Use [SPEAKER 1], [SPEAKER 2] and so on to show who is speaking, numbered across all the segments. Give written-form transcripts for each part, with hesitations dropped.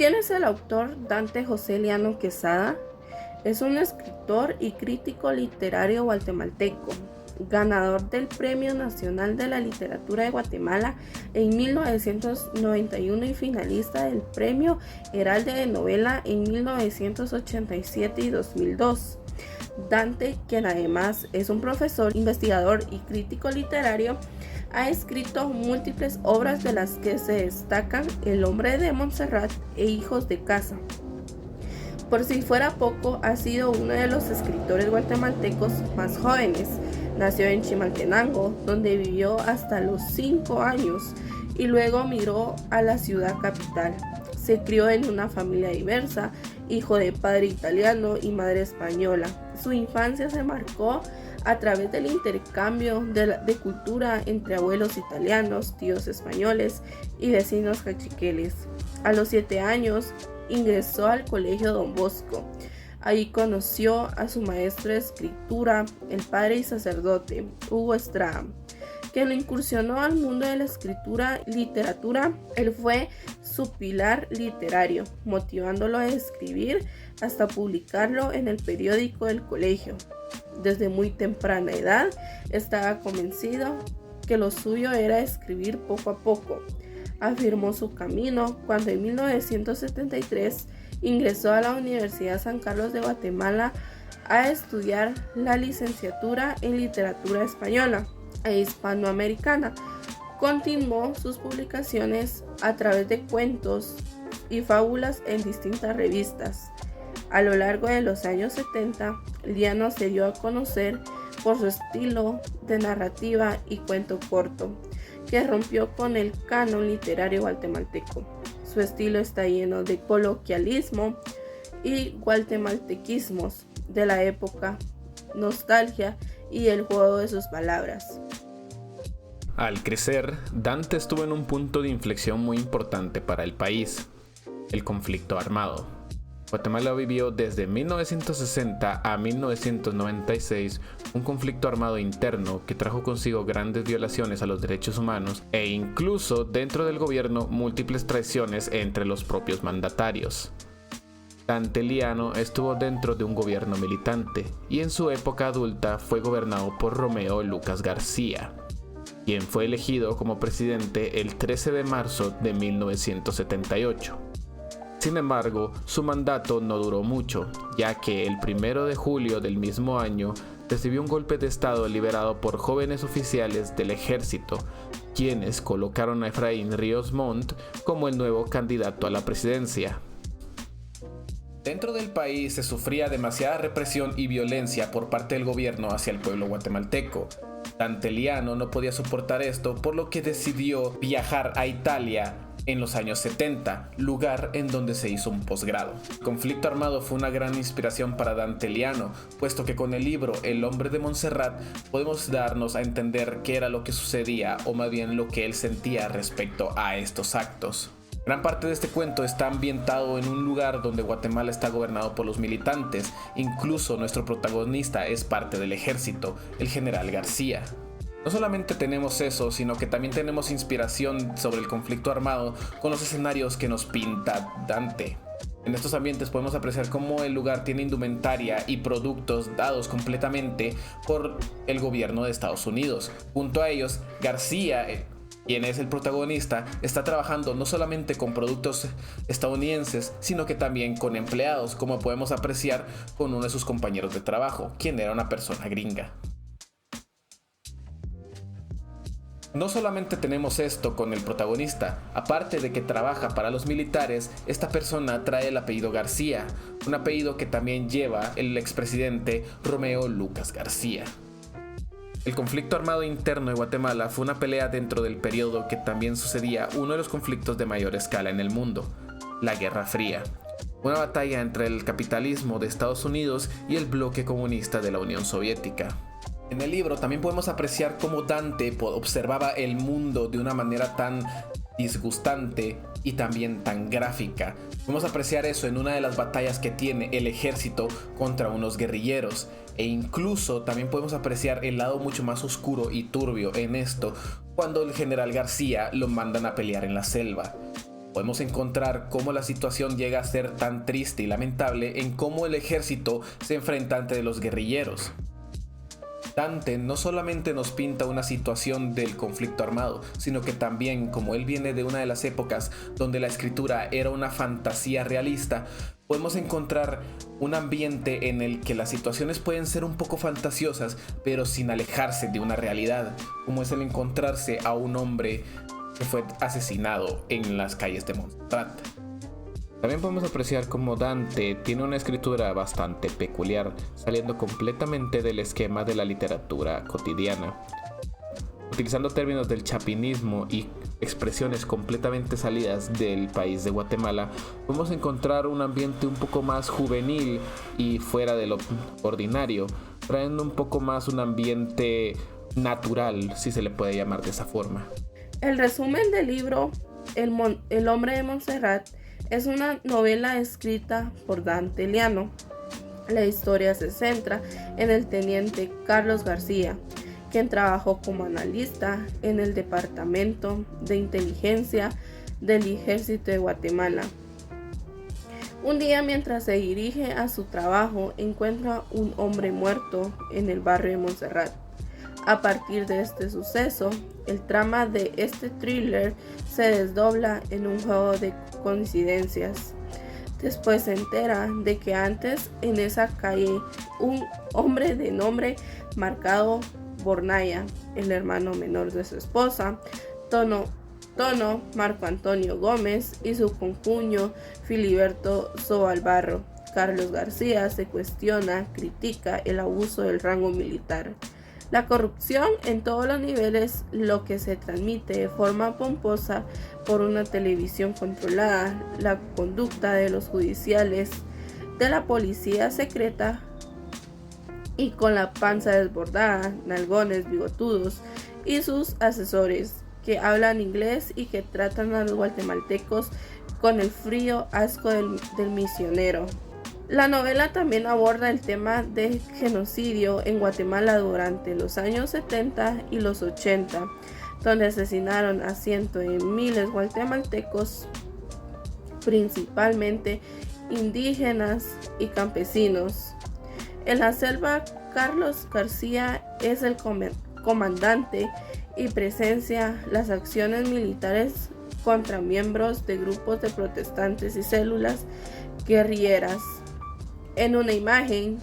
[SPEAKER 1] ¿Quién es el autor Dante José Liano Quesada? Es un escritor y crítico literario guatemalteco, ganador del Premio Nacional de la Literatura de Guatemala en 1991 y finalista del Premio Heralde de Novela en 1987 y 2002. Dante, quien además es un profesor, investigador y crítico literario, ha escrito múltiples obras de las que se destacan El hombre de Montserrat e Hijos de Casa. Por si fuera poco, ha sido uno de los escritores guatemaltecos más jóvenes. Nació en Chimaltenango, donde vivió hasta los 5 años y luego migró a la ciudad capital. Se crió en una familia diversa, hijo de padre italiano y madre española. Su infancia se marcó a través del intercambio de cultura entre abuelos italianos, tíos españoles y vecinos cachiqueles. A los 7 años ingresó al colegio Don Bosco. Ahí conoció a su maestro de escritura, el padre y sacerdote Hugo Estrada, que lo incursionó al mundo de la escritura y literatura. Él fue su pilar literario, motivándolo a escribir hasta publicarlo en el periódico del colegio. Desde muy temprana edad estaba convencido que lo suyo era escribir poco a poco. Afirmó su camino cuando en 1973 ingresó a la Universidad San Carlos de Guatemala a estudiar la licenciatura en literatura española e hispanoamericana. Continuó sus publicaciones a través de cuentos y fábulas en distintas revistas. A lo largo de los años 70, Liano se dio a conocer por su estilo de narrativa y cuento corto, que rompió con el canon literario guatemalteco. Su estilo está lleno de coloquialismo y guatemaltequismos de la época, nostalgia y el juego de sus palabras.
[SPEAKER 2] Al crecer, Dante estuvo en un punto de inflexión muy importante para el país: el conflicto armado. Guatemala vivió desde 1960 a 1996 un conflicto armado interno que trajo consigo grandes violaciones a los derechos humanos e incluso dentro del gobierno múltiples traiciones entre los propios mandatarios. Dante Liano estuvo dentro de un gobierno militante y en su época adulta fue gobernado por Romeo Lucas García, quien fue elegido como presidente el 13 de marzo de 1978. Sin embargo, su mandato no duró mucho, ya que el 1 de julio del mismo año recibió un golpe de estado liderado por jóvenes oficiales del ejército, quienes colocaron a Efraín Ríos Montt como el nuevo candidato a la presidencia. Dentro del país se sufría demasiada represión y violencia por parte del gobierno hacia el pueblo guatemalteco. Dante Liano no podía soportar esto, por lo que decidió viajar a Italia en los años 70, lugar en donde se hizo un posgrado. El conflicto armado fue una gran inspiración para Dante Liano, puesto que con el libro El hombre de Montserrat podemos darnos a entender qué era lo que sucedía, o más bien lo que él sentía respecto a estos actos. Gran parte de este cuento está ambientado en un lugar donde Guatemala está gobernado por los militantes. Incluso nuestro protagonista es parte del ejército, el general García. No solamente tenemos eso, sino que también tenemos inspiración sobre el conflicto armado con los escenarios que nos pinta Dante. En estos ambientes podemos apreciar cómo el lugar tiene indumentaria y productos dados completamente por el gobierno de Estados Unidos. Junto a ellos, García, quien es el protagonista, está trabajando no solamente con productos estadounidenses, sino que también con empleados, como podemos apreciar con uno de sus compañeros de trabajo, quien era una persona gringa. No solamente tenemos esto con el protagonista, aparte de que trabaja para los militares, esta persona trae el apellido García, un apellido que también lleva el expresidente Romeo Lucas García. El conflicto armado interno de Guatemala fue una pelea dentro del periodo que también sucedía uno de los conflictos de mayor escala en el mundo, la Guerra Fría. Una batalla entre el capitalismo de Estados Unidos y el bloque comunista de la Unión Soviética. En el libro también podemos apreciar cómo Dante observaba el mundo de una manera tan disgustante y también tan gráfica. Podemos apreciar eso en una de las batallas que tiene el ejército contra unos guerrilleros, e incluso también podemos apreciar el lado mucho más oscuro y turbio en esto cuando el general García lo mandan a pelear en la selva. Podemos encontrar cómo la situación llega a ser tan triste y lamentable en cómo el ejército se enfrenta ante los guerrilleros. Dante no solamente nos pinta una situación del conflicto armado, sino que también, como él viene de una de las épocas donde la escritura era una fantasía realista, podemos encontrar un ambiente en el que las situaciones pueden ser un poco fantasiosas, pero sin alejarse de una realidad, como es el encontrarse a un hombre que fue asesinado en las calles de Montserrat. También podemos apreciar cómo Dante tiene una escritura bastante peculiar, saliendo completamente del esquema de la literatura cotidiana. Utilizando términos del chapinismo y expresiones completamente salidas del país de Guatemala, podemos encontrar un ambiente un poco más juvenil y fuera de lo ordinario, trayendo un poco más un ambiente natural, si se le puede llamar de esa forma.
[SPEAKER 1] El resumen del libro El hombre de Montserrat es una novela escrita por Dante Liano. La historia se centra en el teniente Carlos García, quien trabajó como analista en el Departamento de Inteligencia del Ejército de Guatemala. Un día, mientras se dirige a su trabajo, encuentra un hombre muerto en el barrio de Montserrat. A partir de este suceso, el trama de este thriller se desdobla en un juego de coincidencias. Después se entera de que antes en esa calle un hombre de nombre marcado Bornaya, el hermano menor de su esposa, Tono Marco Antonio Gómez, y su concuño Filiberto Sobalbarro. Carlos García se cuestiona, critica el abuso del rango militar, la corrupción en todos los niveles, lo que se transmite de forma pomposa por una televisión controlada, la conducta de los judiciales, de la policía secreta y con la panza desbordada, nalgones bigotudos y sus asesores que hablan inglés y que tratan a los guatemaltecos con el frío asco del misionero. La novela también aborda el tema del genocidio en Guatemala durante los años 70 y los 80, donde asesinaron a cientos de miles guatemaltecos, principalmente indígenas y campesinos. En la selva, Carlos García es el comandante y presencia las acciones militares contra miembros de grupos de protestantes y células guerrilleras. En una imagen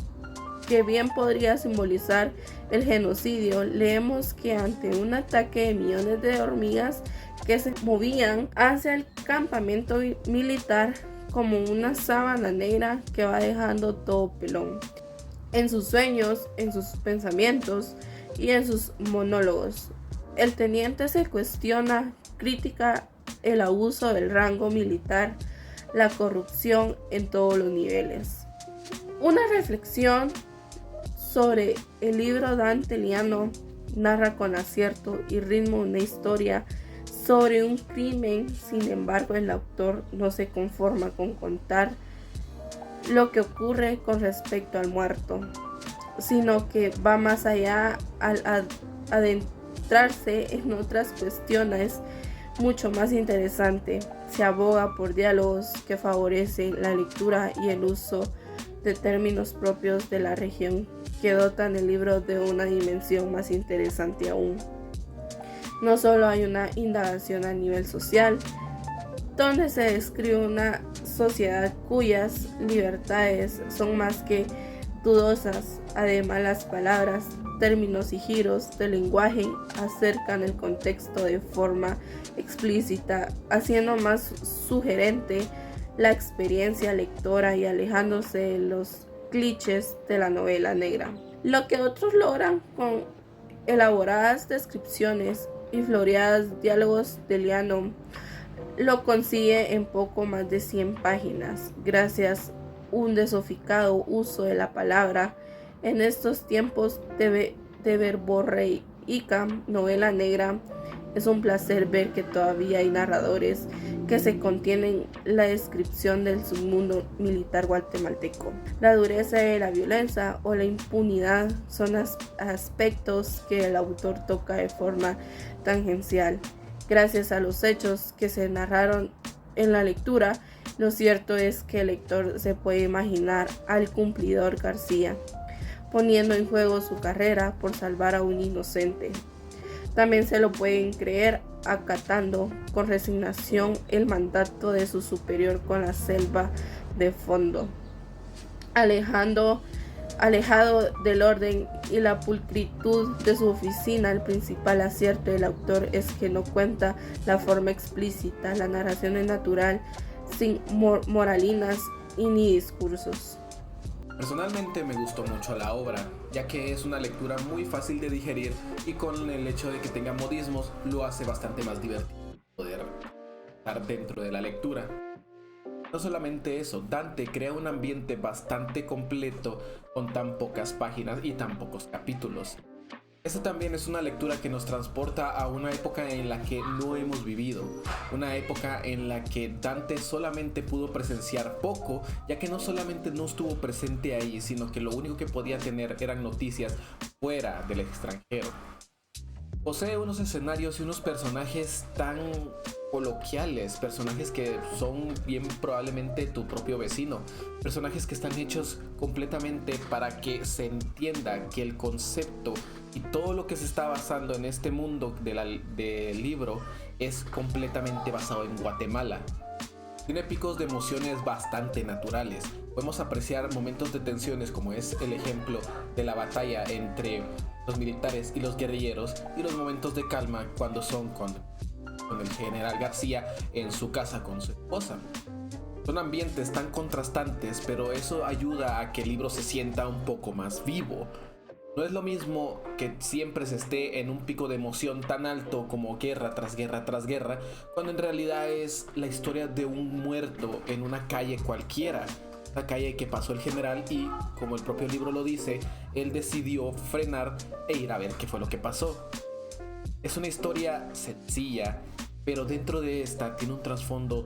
[SPEAKER 1] que bien podría simbolizar el genocidio, leemos que ante un ataque de millones de hormigas que se movían hacia el campamento militar como una sábana negra que va dejando todo pelón. En sus sueños, en sus pensamientos y en sus monólogos, el teniente se cuestiona, critica el abuso del rango militar, la corrupción en todos los niveles. Una reflexión sobre el libro Dante Liano narra con acierto y ritmo una historia sobre un crimen. Sin embargo, el autor no se conforma con contar lo que ocurre con respecto al muerto, sino que va más allá al adentrarse en otras cuestiones mucho más interesantes. Se aboga por diálogos que favorecen la lectura y el uso de términos propios de la región, que dotan el libro de una dimensión más interesante aún. No solo hay una indagación a nivel social, donde se describe una sociedad cuyas libertades son más que dudosas. Además, las palabras, términos y giros del lenguaje acercan el contexto de forma explícita, haciendo más sugerente la experiencia lectora y alejándose de los clichés de la novela negra. Lo que otros logran con elaboradas descripciones y floreados diálogos de Liano lo consigue en poco más de 100 páginas, gracias a un desofisticado uso de la palabra. En estos tiempos de verborreica novela negra, es un placer ver que todavía hay narradores que se contienen la descripción del submundo militar guatemalteco. La dureza de la violencia o la impunidad son aspectos que el autor toca de forma tangencial. Gracias a los hechos que se narraron En la lectura, lo cierto es que el lector se puede imaginar al cumplidor García, poniendo en juego su carrera por salvar a un inocente. También se lo pueden creer acatando con resignación el mandato de su superior con la selva de fondo, alejado del orden y la pulcritud de su oficina. El principal acierto del autor es que no cuenta la forma explícita, la narración es natural, sin moralinas y ni discursos.
[SPEAKER 2] Personalmente me gustó mucho la obra, ya que es una lectura muy fácil de digerir y con el hecho de que tenga modismos lo hace bastante más divertido poder estar dentro de la lectura. No solamente eso, Dante crea un ambiente bastante completo con tan pocas páginas y tan pocos capítulos. Esta también es una lectura que nos transporta a una época en la que no hemos vivido, una época en la que Dante solamente pudo presenciar poco, ya que no solamente no estuvo presente ahí, sino que lo único que podía tener eran noticias fuera del extranjero. Posee unos escenarios y unos personajes tan coloquiales, personajes que son bien probablemente tu propio vecino, personajes que están hechos completamente para que se entienda que el concepto y todo lo que se está basando en este mundo del libro es completamente basado en Guatemala. Tiene picos de emociones bastante naturales. Podemos apreciar momentos de tensiones, como es el ejemplo de la batalla entre los militares y los guerrilleros, y los momentos de calma cuando son con el general García en su casa con su esposa. Son ambientes tan contrastantes, pero eso ayuda a que el libro se sienta un poco más vivo. No es lo mismo que siempre se esté en un pico de emoción tan alto como guerra tras guerra tras guerra, cuando en realidad es la historia de un muerto en una calle cualquiera, la calle que pasó el general y, como el propio libro lo dice, él decidió frenar e ir a ver qué fue lo que pasó. Es una historia sencilla, pero dentro de esta tiene un trasfondo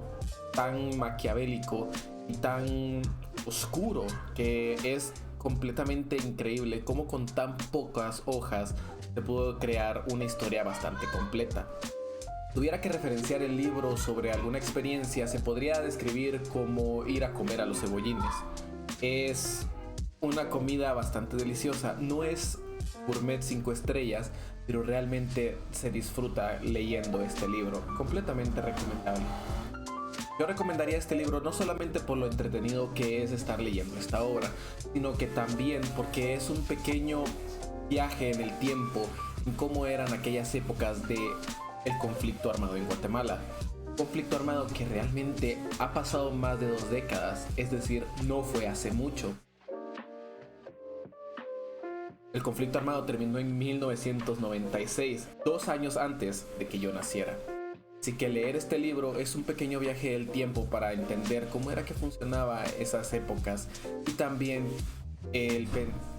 [SPEAKER 2] tan maquiavélico y tan oscuro que es completamente increíble cómo con tan pocas hojas se pudo crear una historia bastante completa. Si tuviera que referenciar el libro sobre alguna experiencia, se podría describir como ir a comer a los cebollines. Es una comida bastante deliciosa, no es gourmet 5 estrellas, pero realmente se disfruta leyendo este libro, completamente recomendable. Yo recomendaría este libro no solamente por lo entretenido que es estar leyendo esta obra, sino que también porque es un pequeño viaje en el tiempo en cómo eran aquellas épocas de el conflicto armado en Guatemala. Un conflicto armado que realmente ha pasado más de 2 décadas, es decir, no fue hace mucho. El conflicto armado terminó en 1996, 2 años antes de que yo naciera. Así que leer este libro es un pequeño viaje del tiempo para entender cómo era que funcionaba esas épocas y también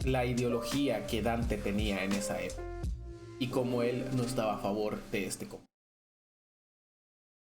[SPEAKER 2] la ideología que Dante tenía en esa época y cómo él no estaba a favor de este conflicto.